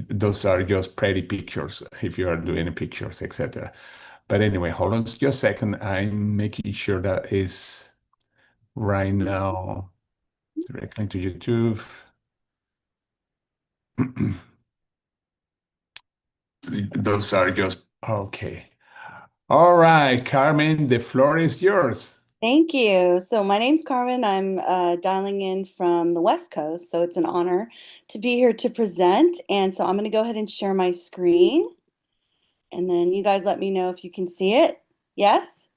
those are just pretty pictures if you are doing pictures, etc. But anyway, hold on just a second. I'm making sure that is right now directly to YouTube. Those are just okay. All right, Carmen, the floor is yours. Thank you. So my name's Carmen. I'm dialing in from the West Coast, so it's an honor to be here to present. And so I'm going to go ahead and share my screen, and then you guys let me know if you can see it. Yes?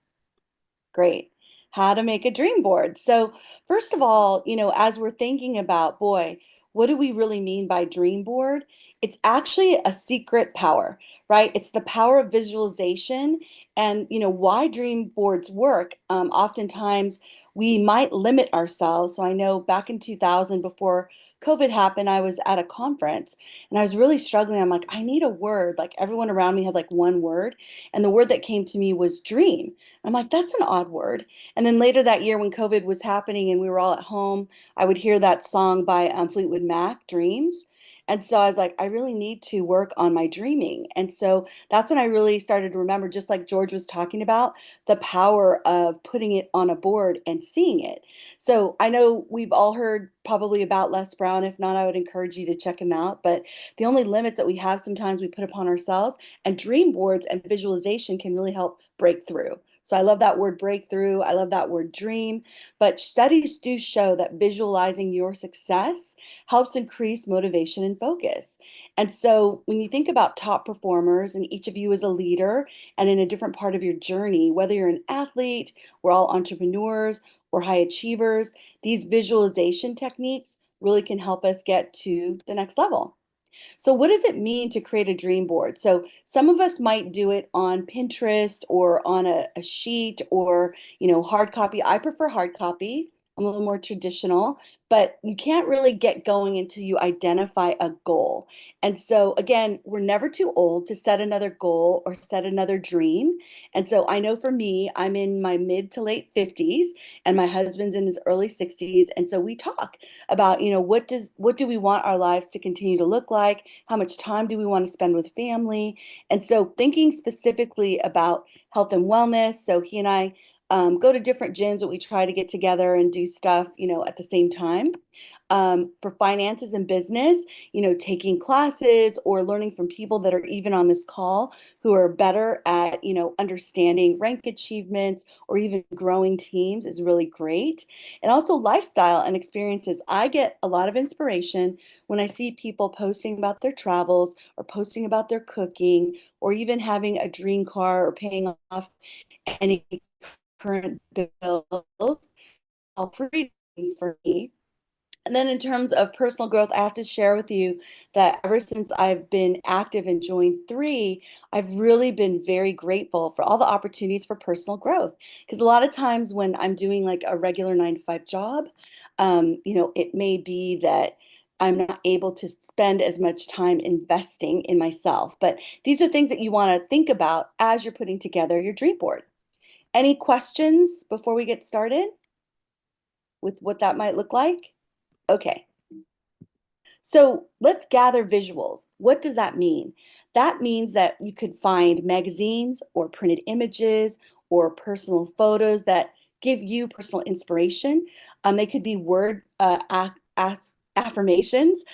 Great. How to make a dream board. So, first of all, as we're thinking about, boy, what do we really mean by dream board? It's actually a secret power, right? It's the power of visualization. And, why dream boards work. Oftentimes, we might limit ourselves. So, I know back in 2000, before COVID happened, I was at a conference and I was really struggling. I'm like, I need a word. Like, everyone around me had like one word. And the word that came to me was dream. I'm like, that's an odd word. And then later that year, when COVID was happening and we were all at home, I would hear that song by Fleetwood Mac, Dreams. And so I was like, I really need to work on my dreaming. And so that's when I really started to remember, just like George was talking about, the power of putting it on a board and seeing it. So I know we've all heard probably about Les Brown. If not, I would encourage you to check him out. But the only limits that we have sometimes we put upon ourselves, and dream boards and visualization can really help break through. So I love that word breakthrough. I love that word dream. But studies do show that visualizing your success helps increase motivation and focus. And so when you think about top performers, and each of you is a leader and in a different part of your journey, whether you're an athlete, we're all entrepreneurs or high achievers, these visualization techniques really can help us get to the next level. So, what does it mean to create a dream board? So, some of us might do it on Pinterest or on a sheet or, hard copy. I prefer hard copy. I'm a little more traditional, but you can't really get going until you identify a goal. And so, again, we're never too old to set another goal or set another dream. And so, I know for me, I'm in my mid to late 50s and my husband's in his early 60s. And so, we talk about, what do we want our lives to continue to look like? How much time do we want to spend with family? And so thinking specifically about health and wellness. So he and I go to different gyms, but we try to get together and do stuff, at the same time. For finances and business, taking classes or learning from people that are even on this call who are better at, understanding rank achievements or even growing teams is really great. And also lifestyle and experiences. I get a lot of inspiration when I see people posting about their travels or posting about their cooking or even having a dream car or paying off any current bills. All free things for me. And then in terms of personal growth, I have to share with you that ever since I've been active and joined three, I've really been very grateful for all the opportunities for personal growth. Because a lot of times when I'm doing like a regular 9 to 5 job, it may be that I'm not able to spend as much time investing in myself. But these are things that you want to think about as you're putting together your dream board. Any questions before we get started with what that might look like? Okay. So let's gather visuals. What does that mean? That means that you could find magazines or printed images or personal photos that give you personal inspiration. They could be word affirmations,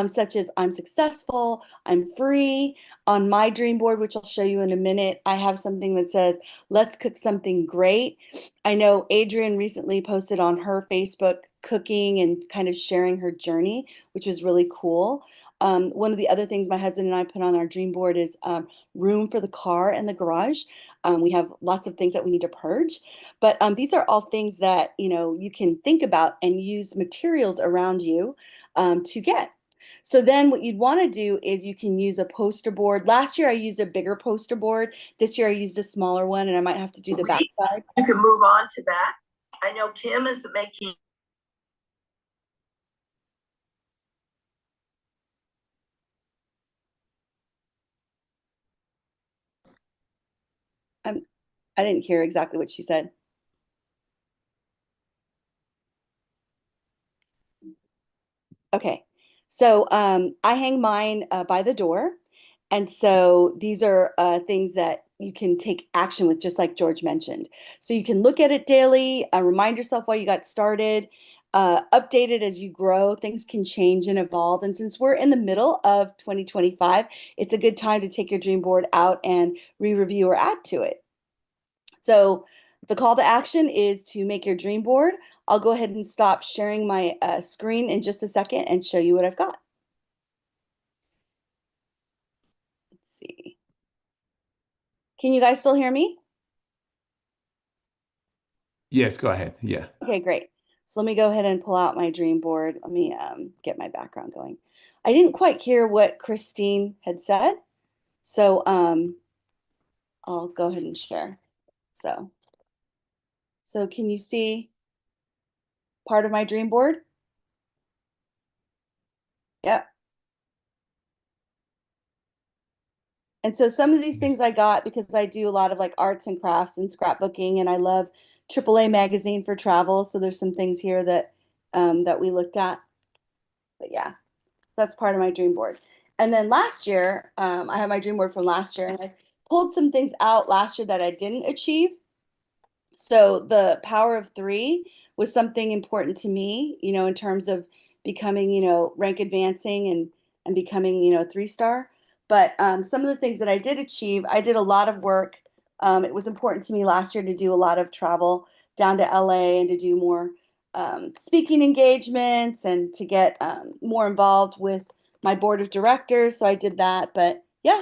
such as I'm successful, I'm free. On my dream board, which I'll show you in a minute, I have something that says, let's cook something great. I know Adrienne recently posted on her Facebook cooking and kind of sharing her journey, which was really cool. One of the other things my husband and I put on our dream board is room for the car and the garage. We have lots of things that we need to purge, but these are all things that you can think about and use materials around you to get. So then what you'd want to do is you can use a poster board. Last year I used a bigger poster board. This year I used a smaller one, and I might have to do the back side. You can move on to that. I know Kim is making. I didn't hear exactly what she said. Okay. So I hang mine by the door. And so these are things that you can take action with, just like George mentioned. So you can look at it daily, remind yourself why you got started, update it as you grow. Things can change and evolve. And since we're in the middle of 2025, it's a good time to take your dream board out and re-review or add to it. So the call to action is to make your dream board. I'll go ahead and stop sharing my screen in just a second and show you what I've got. Let's see. Can you guys still hear me? Yes, go ahead. Yeah. Okay, great. So let me go ahead and pull out my dream board. Let me get my background going. I didn't quite hear what Christine had said, so I'll go ahead and share. So can you see part of my dream board? Yep. And so some of these things I got because I do a lot of like arts and crafts and scrapbooking, and I love AAA magazine for travel. So there's some things here that that we looked at. But yeah, that's part of my dream board. And then last year, I have my dream board from last year, and I pulled some things out last year that I didn't achieve. So the power of three was something important to me, in terms of becoming, rank advancing and becoming, a 3-star. But some of the things that I did achieve, I did a lot of work. It was important to me last year to do a lot of travel down to LA and to do more speaking engagements and to get more involved with my board of directors. So I did that. But yeah,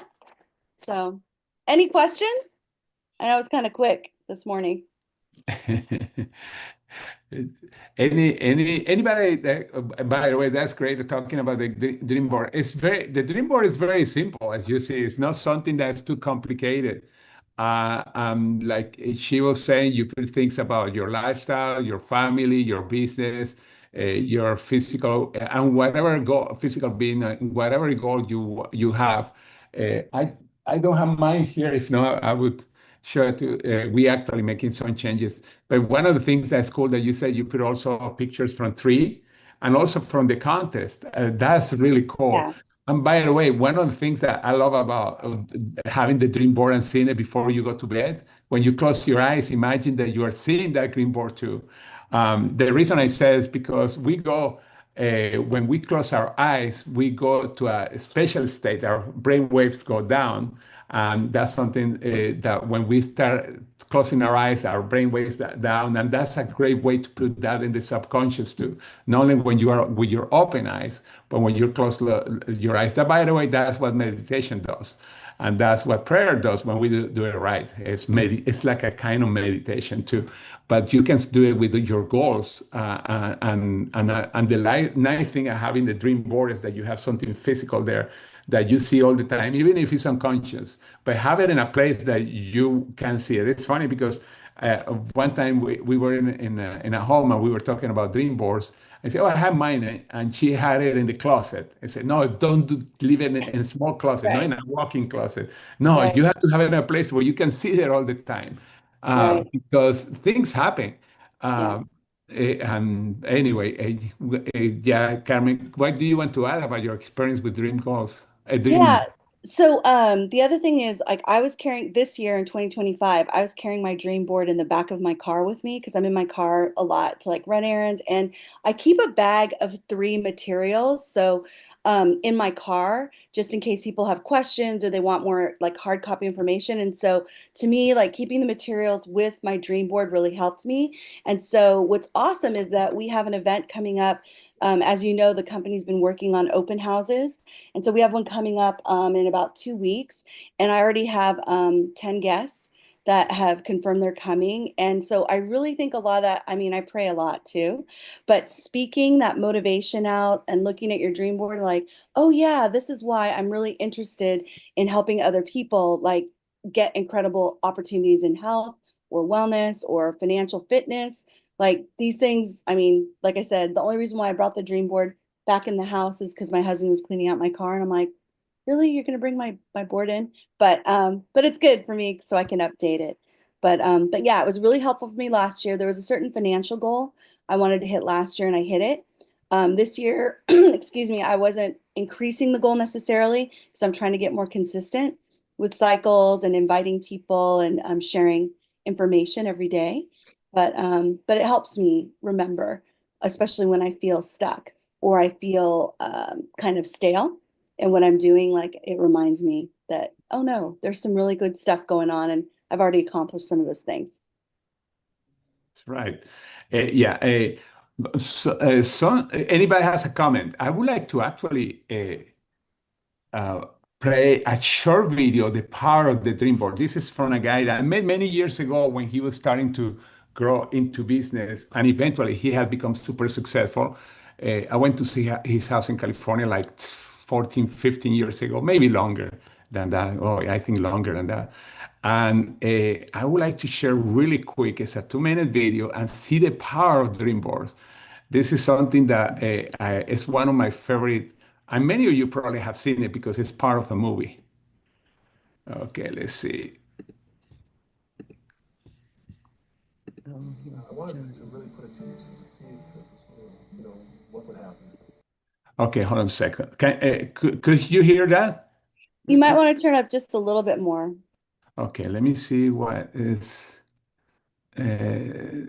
so any questions? I know it's kind of quick this morning. Anybody that, by the way, that's great talking about the dream board. The dream board is very simple, as you see. It's not something that's too complicated. Like she was saying, you put things about your lifestyle, your family, your business, your physical, and whatever goal, physical being, whatever goal you have. I don't have mine here. If not, I would show it to. We actually making some changes. But one of the things that's cool that you said you put also pictures from three and also from the contest. That's really cool. Yeah. And by the way, one of the things that I love about having the dream board and seeing it before you go to bed, when you close your eyes, imagine that you are seeing that dream board too. The reason I say is because we go, when we close our eyes, we go to a special state. Our brain waves go down. And that's something that when we start closing our eyes, our brain waves down. And that's a great way to put that in the subconscious too. Not only when you are with your open eyes, but when you close your eyes. That, by the way, that's what meditation does. And that's what prayer does when we do it right. It's like a kind of meditation too. But you can do it with your goals. And the nice thing of having the dream board is that you have something physical there that you see all the time, even if it's unconscious. But have it in a place that you can see it. It's funny because one time we were in a home and we were talking about dream boards. I said, "Oh, I have mine," and she had it in the closet. I said, "No, leave it in a small closet, not Right. in a walk-in closet. No, Right. you have to have it in a place where you can see it all the time, Right. because things happen." Yeah. And anyway, yeah, Carmen, what do you want to add about your experience with dream goals? Yeah. So the other thing is like I was carrying this year in 2025, I was carrying my dream board in the back of my car with me because I'm in my car a lot to like run errands, and I keep a bag of three materials. So in my car, just in case people have questions or they want more like hard copy information. And so to me, like keeping the materials with my dream board really helped me. And so what's awesome is that we have an event coming up. As you know, the company's been working on open houses. And so we have one coming up in about 2 weeks. And I already have 10 guests that have confirmed they're coming. And so I really think a lot of that, I mean, I pray a lot too, but speaking that motivation out and looking at your dream board, like, oh yeah, this is why I'm really interested in helping other people like get incredible opportunities in health or wellness or financial fitness. Like these things, I mean, like I said, the only reason why I brought the dream board back in the house is because my husband was cleaning out my car, and I'm like, really, you're gonna bring my board in? But it's good for me so I can update it. But yeah, it was really helpful for me last year. There was a certain financial goal I wanted to hit last year, and I hit it. This year, excuse me, I wasn't increasing the goal necessarily because I'm trying to get more consistent with cycles and inviting people and sharing information every day. But it helps me remember, especially when I feel stuck or I feel kind of stale. And what I'm doing, like it reminds me that, oh no, there's some really good stuff going on, and I've already accomplished some of those things. That's right. Yeah. Anybody has a comment? I would like to actually uh, play a short video, The Power of the Dream Board. This is from a guy that I met many years ago when he was starting to grow into business, and eventually he had become super successful. I went to see his house in California like 14, 15 years ago, maybe longer than that. Oh, I think longer than that. And I would like to share really quick. It's a 2-minute video and see the power of dream boards. This is something that is one of my favorite, and many of you probably have seen it because it's part of a movie. Okay, let's see. I wanted to really put it to use to see if, what would happen. Okay, hold on a second. Could you hear that? You might want to turn up just a little bit more. Okay, let me see what is. I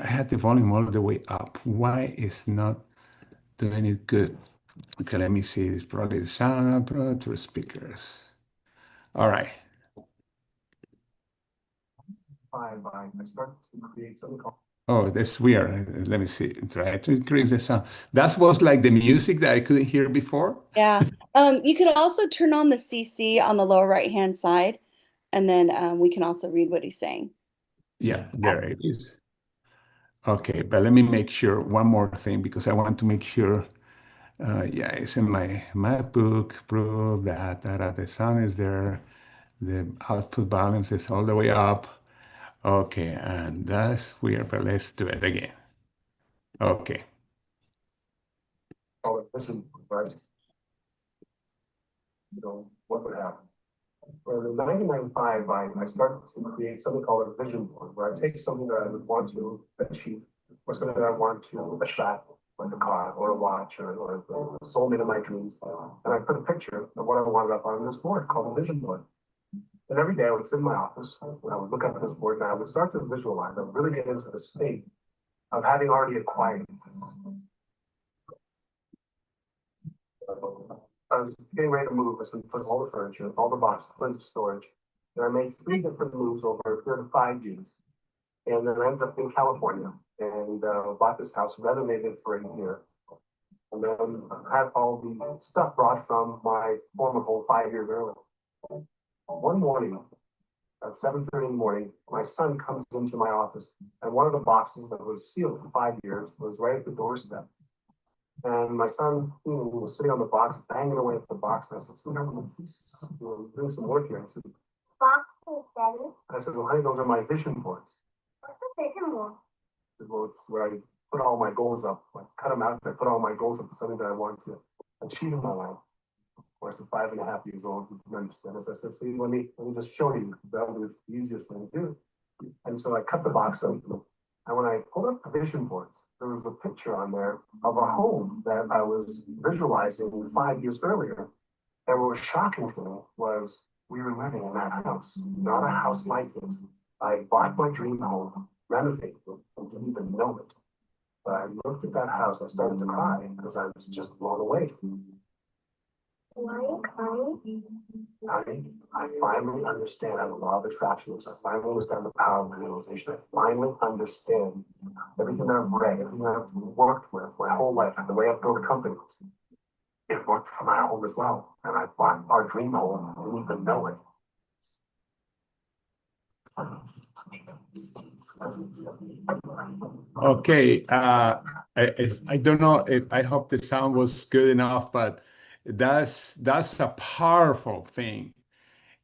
had the volume all the way up. Why is not doing it good? Okay, let me see. It's probably the sound, Pro to speakers. All right. I start to create something called. Oh, that's weird. Let me see. Try to increase the sound. That was like the music that I couldn't hear before. Yeah. You could also turn on the CC on the lower right-hand side, and then we can also read what he's saying. Yeah, there it is. Okay, but let me make sure one more thing because I want to make sure. Yeah, it's in my book. Prove that the sound is there. The output balance is all the way up. Okay, and that's weird, but let's do it again. Okay. Call it vision, right? What would happen? For in 1995, I started to create something called a vision board, where I take something that I would want to achieve, or something that I want to attract, like a car or a watch or the soulmate of my dreams. And I put a picture of what I wanted up on this board called a vision board. And every day I would sit in my office and I would look up at this board and I would start to visualize. I would really get into the state of having already acquired it. I was getting ready to move. I said, put all the furniture, all the boxes, put into storage. And I made 3 different moves over a period of 5 years. And then I ended up in California and bought this house, renovated for a year. And then had all the stuff brought from my former home 5 years earlier. One morning, at 7:30 in the morning, my son comes into my office, and one of the boxes that was sealed for 5 years was right at the doorstep. And my son was sitting on the box, banging away at the box. And I said, "Son, please, doing some work here." I said, "Boxes, Daddy." I said, "Well, honey, those are my vision boards." What's a vision board? Well, it's where I put all my goals up. I cut them out and I put all my goals up to something that I want to achieve in my life. Of course, at 5.5 years old, you can understand this. I said, "So let me just show you. That'll be the easiest thing to do." And so I cut the box open. And when I pulled up the vision boards, there was a picture on there of a home that I was visualizing 5 years earlier. And what was shocking to me was we were living in that house, not a house like it. I bought my dream home, renovated it, and didn't even know it. But I looked at that house, I started to cry because I was just blown away. Why are you crying? I finally understand how the law of attraction is. I finally understand the power of realization. I finally understand everything that I've read, everything that I've worked with my whole life, and the way I've built companies. It worked for my home as well. And I bought our dream home and didn't even know it. Okay. I don't know if I hope the sound was good enough, but that's a powerful thing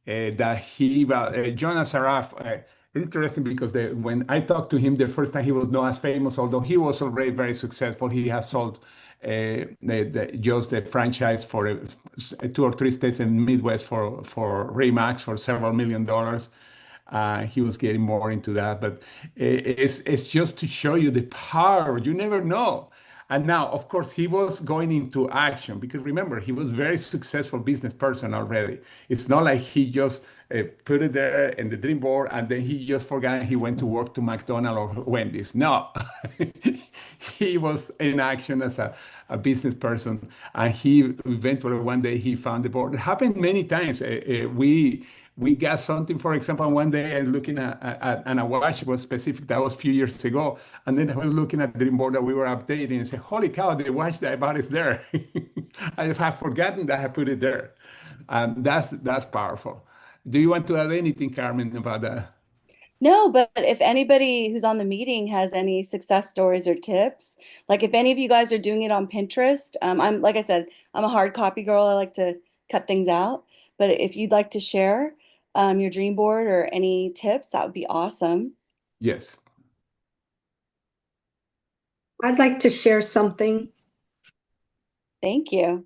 that Jonas Saraf. Interesting because when I talked to him the first time, he was not as famous, although he was already very successful. He has sold just the franchise for 2 or 3 states in the Midwest for Remax for several $1 million. He was getting more into that, but it's just to show you the power. You never know. And now, of course, he was going into action because remember, he was very successful business person already. It's not like he just put it there in the dream board and then he just forgot he went to work to McDonald's or Wendy's. No, he was in action as a business person, and he eventually one day he found the board. It happened many times. We got something, for example, one day I was looking and a watch was specific, that was a few years ago. And then I was looking at the dream board that we were updating and said, holy cow, the watch that I bought is there. I have forgotten that I put it there. That's powerful. Do you want to add anything, Carmen, about that? No, but if anybody who's on the meeting has any success stories or tips, like if any of you guys are doing it on Pinterest, I'm like I said, I'm a hard copy girl. I like to cut things out. But if you'd like to share your dream board or any tips, that would be awesome. Yes. I'd like to share something. Thank you.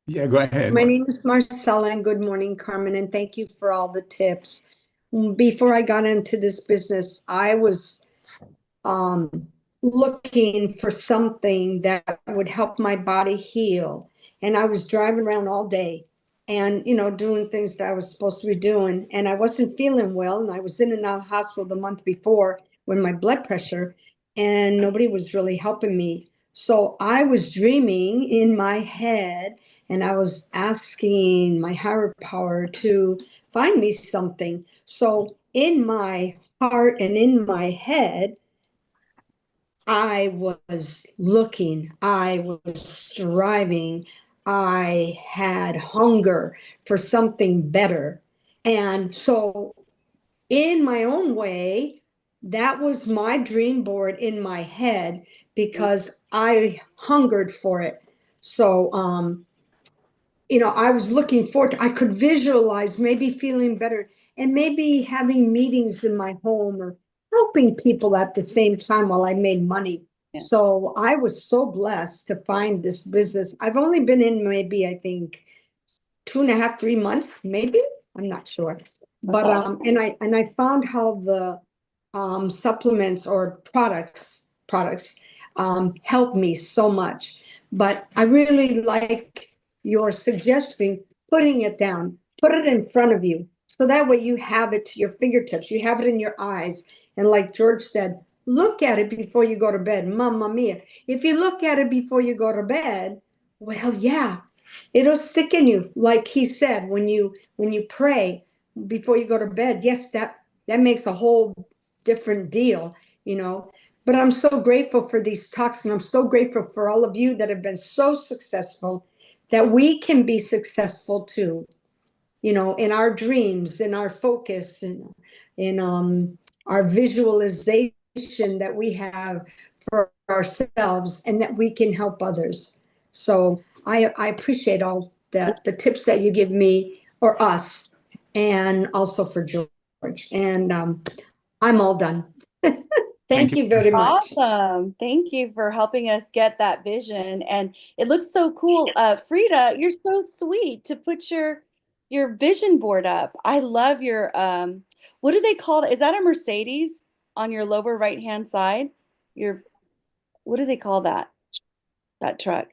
Yeah, go ahead. My name is Marcella, and good morning, Carmen, and thank you for all the tips. Before I got into this business, I was looking for something that would help my body heal. And I was driving around all day and, doing things that I was supposed to be doing. And I wasn't feeling well. And I was in and out of hospital the month before with my blood pressure, and nobody was really helping me. So I was dreaming in my head, and I was asking my higher power to find me something. So in my heart and in my head, I was looking, I was striving, I had hunger for something better. And so, in my own way, that was my dream board in my head because I hungered for it. So, I was looking forward to, I could visualize maybe feeling better and maybe having meetings in my home or helping people at the same time while I made money. Yes. So I was so blessed to find this business. I've only been in maybe, I think, 2.5, 3 months, maybe. I'm not sure. But awesome. and I found how the supplements or products help me so much. But I really like your suggesting putting it down, put it in front of you. So that way you have it to your fingertips, you have it in your eyes. And like George said, look at it before you go to bed. Mamma mia. If you look at it before you go to bed, well, yeah, it'll stick in you. Like he said, when you pray before you go to bed, yes, that makes a whole different deal. But I'm so grateful for these talks, and I'm so grateful for all of you that have been so successful, that we can be successful too, in our dreams, in our focus, in our visualization that we have for ourselves, and that we can help others. So I appreciate all the tips that you give me or us, and also for George. And I'm all done. Thank you very much. Awesome. Thank you for helping us get that vision. And it looks so cool. Frida, you're so sweet to put your vision board up. I love your what do they call that? Is that a Mercedes on your lower right hand side? Your what do they call that truck?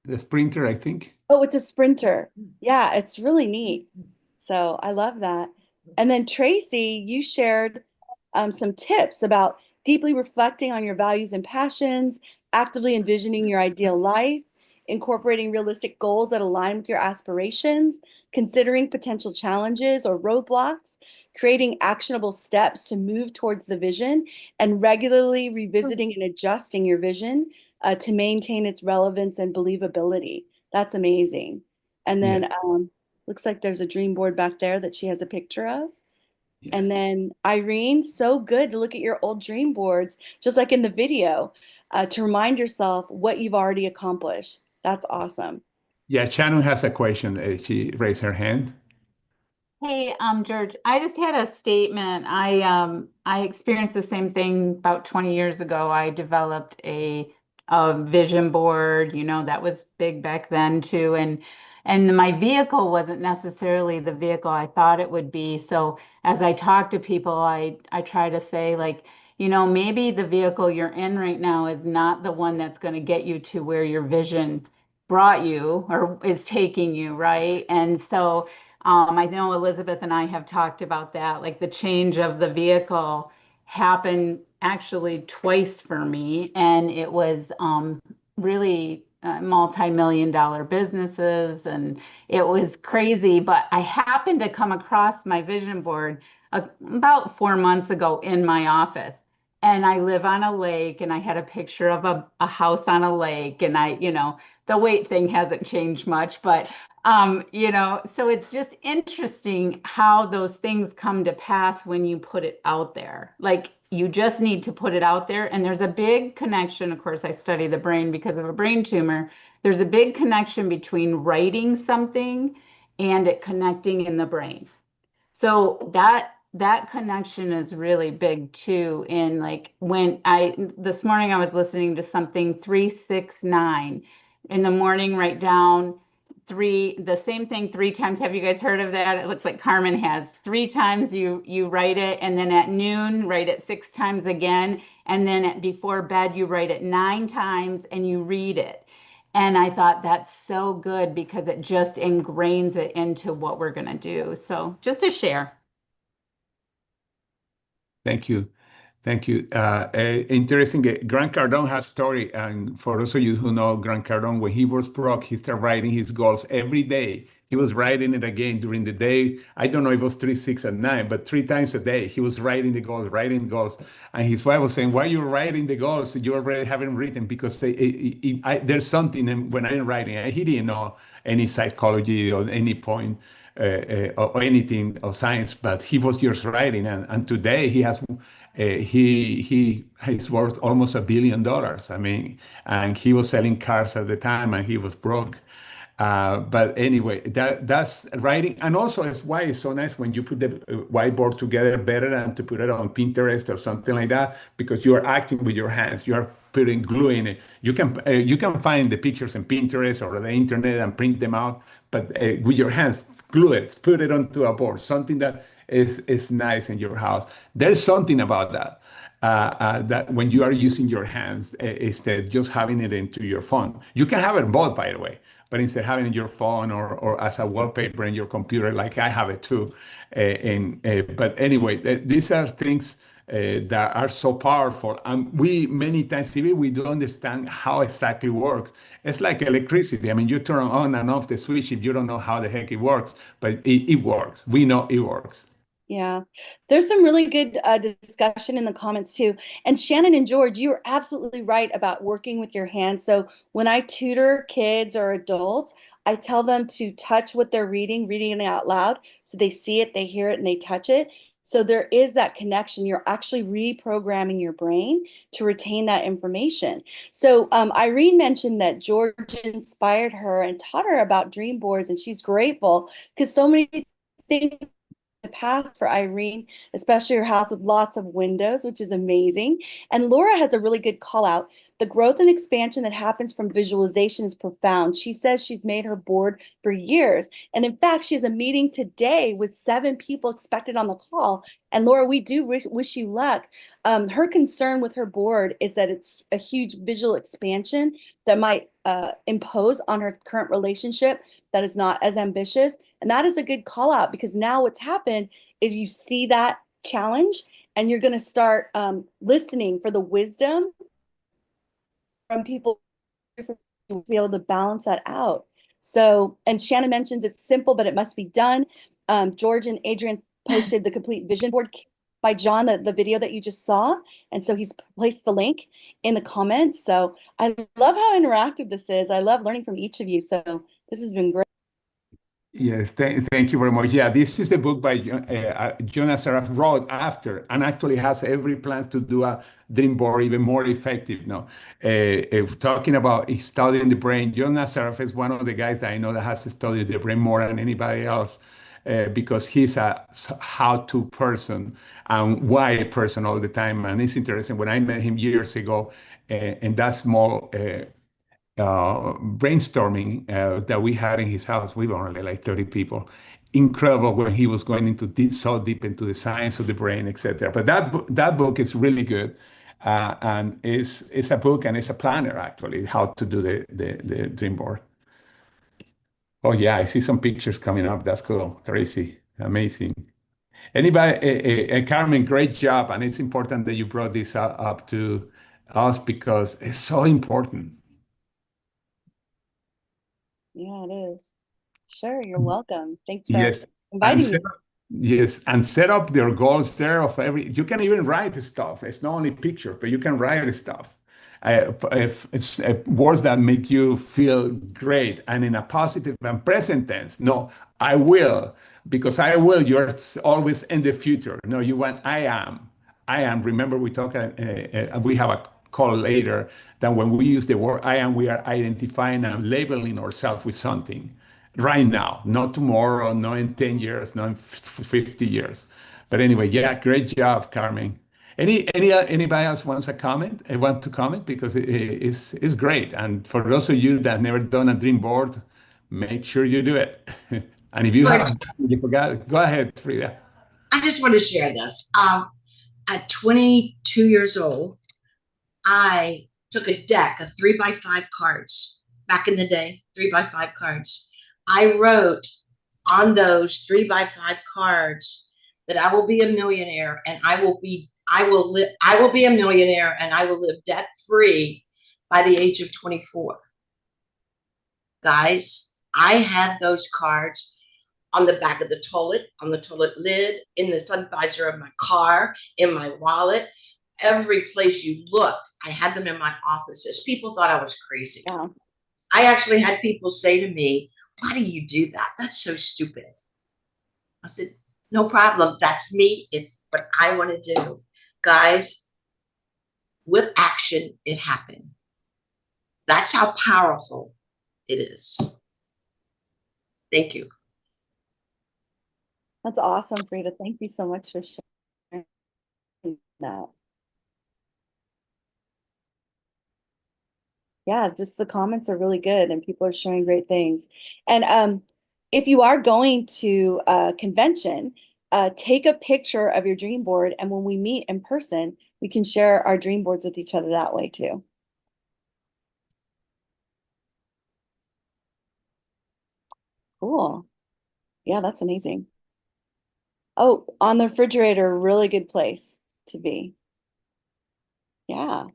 The Sprinter, I think. Oh, it's a Sprinter. Yeah, it's really neat. So I love that. And then Tracy, you shared some tips about deeply reflecting on your values and passions, actively envisioning your ideal life, incorporating realistic goals that align with your aspirations, considering potential challenges or roadblocks, creating actionable steps to move towards the vision, and regularly revisiting and adjusting your vision to maintain its relevance and believability. That's amazing. And Yeah. then looks like there's a dream board back there that she has a picture of. Yeah. And then Irene, so good to look at your old dream boards, just like in the video, to remind yourself what you've already accomplished. That's awesome. Yeah, Shannon has a question. She raised her hand. Hey, George, I just had a statement. I experienced the same thing about 20 years ago. I developed a vision board, that was big back then too. And my vehicle wasn't necessarily the vehicle I thought it would be. So as I talk to people, I try to say, like, maybe the vehicle you're in right now is not the one that's going to get you to where your vision brought you or is taking you, right? And so I know Elizabeth and I have talked about that, like the change of the vehicle happened actually twice for me, and it was really multi-million dollar businesses, and it was crazy. But I happened to come across my vision board about 4 months ago in my office. And I live on a lake, and I had a picture of a house on a lake, and the weight thing hasn't changed much, but so it's just interesting how those things come to pass when you put it out there. Like you just need to put it out there. And there's a big connection. Of course, I study the brain because of a brain tumor. There's a big connection between writing something and it connecting in the brain. So that connection is really big too. In like when this morning I was listening to something 369 in the morning, write down the same thing 3 times. Have you guys heard of that? It looks like Carmen has. 3 times you write it, and then at noon write it 6 times again, and then before bed you write it 9 times and you read it. And I thought that's so good because it just ingrains it into what we're going to do. So just to share. Thank you. Thank you. Interesting. Grant Cardone has story, and for those of you who know Grant Cardone, when he was broke, he started writing his goals every day. He was writing it again during the day. I don't know if it was 3, 6, and 9, but 3 times a day he was writing the goals, writing goals. And his wife was saying, "Why are you writing the goals? You already haven't written because there's something when I'm writing." He didn't know any psychology or any point or anything of science, but he was just writing. And today he has he is worth almost $1 billion. I mean, and he was selling cars at the time, and he was broke. But anyway, that's writing, and also it's why it's so nice when you put the whiteboard together better than to put it on Pinterest or something like that, because you are acting with your hands. You are putting glue in it. You can find the pictures in Pinterest or the internet and print them out, but with your hands, glue it, put it onto a board, something that is nice in your house. There's something about that. That when you are using your hands instead just having it into your phone. You can have it both, by the way, but instead having it in your phone or as a wallpaper in your computer, like I have it too. But anyway, these are things that are so powerful. And we many times even we don't understand how exactly works. It's like electricity. I mean, you turn on and off the switch if you don't know how the heck it works, but it works. We know it works. Yeah, there's some really good discussion in the comments too. And Shannon and George, you are absolutely right about working with your hands. So when I tutor kids or adults, I tell them to touch what they're reading it out loud. So they see it, they hear it, and they touch it. So there is that connection. You're actually reprogramming your brain to retain that information. So Irene mentioned that George inspired her and taught her about dream boards, and she's grateful because so many things the past for Irene, especially her house with lots of windows, which is amazing. And Laura has a really good call out. The growth and expansion that happens from visualization is profound. She says she's made her board for years. And in fact, she has a meeting today with 7 people expected on the call. And Laura, we do wish you luck. Her concern with her board is that it's a huge visual expansion that might impose on her current relationship that is not as ambitious. And that is a good call out because now what's happened is you see that challenge and you're going to start listening for the wisdom from people to be able to balance that out. So, and Shannon mentions it's simple, but it must be done. George and Adrian posted the complete vision board by John, the video that you just saw. And so he's placed the link in the comments. So I love how interactive this is. I love learning from each of you. So this has been great. Yes, thank you very much. Yeah, this is a book by John Assaraf wrote after and actually has every plan to do a dream board even more effective now. If talking about studying the brain, John Assaraf is one of the guys that I know that has studied the brain more than anybody else because he's a how-to person and why person all the time. And it's interesting. When I met him years ago in that small brainstorming that we had in his house. We were only like 30 people. Incredible when he was going into so deep into the science of the brain, etc. But that book is really good, and it's a book and it's a planner actually how to do the dream board. Oh yeah, I see some pictures coming up. That's cool, Tracy. Amazing. Anybody, Carmen, great job, and it's important that you brought this up to us because it's so important. Yeah, it is. Sure, you're welcome. Thanks for Yes, and inviting me. set up, yes, and set up their goals there of every. You can even write stuff. It's not only pictures, but you can write stuff. If it's words that make you feel great and in a positive and present tense. No, I will, because I will. You're always in the future. No, you want I am. I am. Remember, we talk. We have a call later that when we use the word I am, we are identifying and labeling ourselves with something right now, not tomorrow, not in 10 years, not in 50 years. But anyway, yeah, great job, Carmen. Anybody else wants a comment? Want to comment because it's great. And for those of you that never done a dream board, make sure you do it. And if you George, haven't, you forgot, go ahead, Frida. I just want to share this. At 22 years old, I took a deck of 3x5 cards. Back in the day, 3x5 cards. I wrote on those 3x5 cards that I will be a millionaire and I will be a millionaire and I will live debt free by the age of 24. Guys, I had those cards on the back of the toilet, on the toilet lid, in the sun visor of my car, in my wallet, every place you looked. I had them in my offices. People thought I was crazy. Yeah. I actually had people say to me, "Why do you do that? That's so stupid." I said, "No problem. That's me. It's what I want to do." Guys, with action, it happened. That's how powerful it is. Thank you. That's awesome, Frida. Thank you so much for sharing that. Yeah, just the comments are really good and people are sharing great things. And if you are going to a convention, take a picture of your dream board, and when we meet in person, we can share our dream boards with each other that way too. Cool. Yeah, that's amazing. Oh, on the refrigerator, really good place to be. Yeah.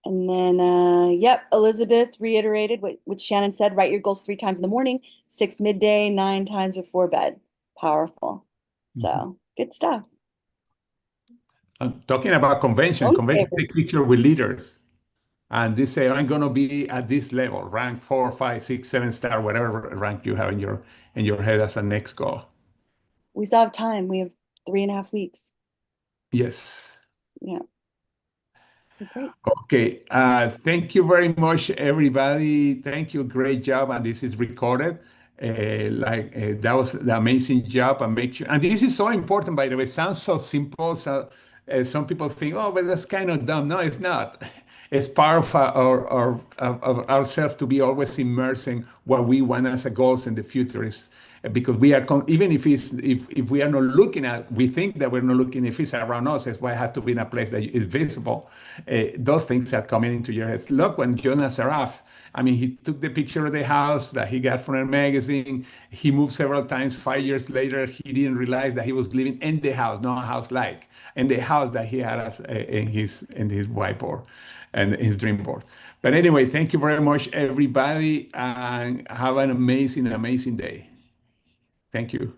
And then, yep, Elizabeth reiterated what Shannon said, write your goals 3 times in the morning, 6 midday, 9 times before bed. Powerful. So good stuff. Talking about convention, Most convention favorite. take picture with leaders. And they say, I'm going to be at this level, rank 4, 5, 6, 7 star, whatever rank you have in your head as a next goal. We still have time. We have 3.5 weeks. Yes. Yeah. Great. Okay. Thank you very much, everybody. Thank you. Great job. And this is recorded. That was the amazing job. And make sure. And this is so important, by the way. Sounds so simple. So some people think, oh, but that's kind of dumb. No, it's not. It's part of of ourselves to be always immersed in what we want as a goals in the future. Is because we are even if we are not looking at, we think that we're not looking, if it's around us, it's why it has to be in a place that is visible. Those things are coming into your head. Look, when Jonas Araf, I mean, he took the picture of the house that he got from a magazine. He moved several times. 5 years later, he didn't realize that he was living in the house, not a house like, in the house that he had as, in his whiteboard and his dream board. But anyway, thank you very much, everybody, and have an amazing, amazing day. Thank you.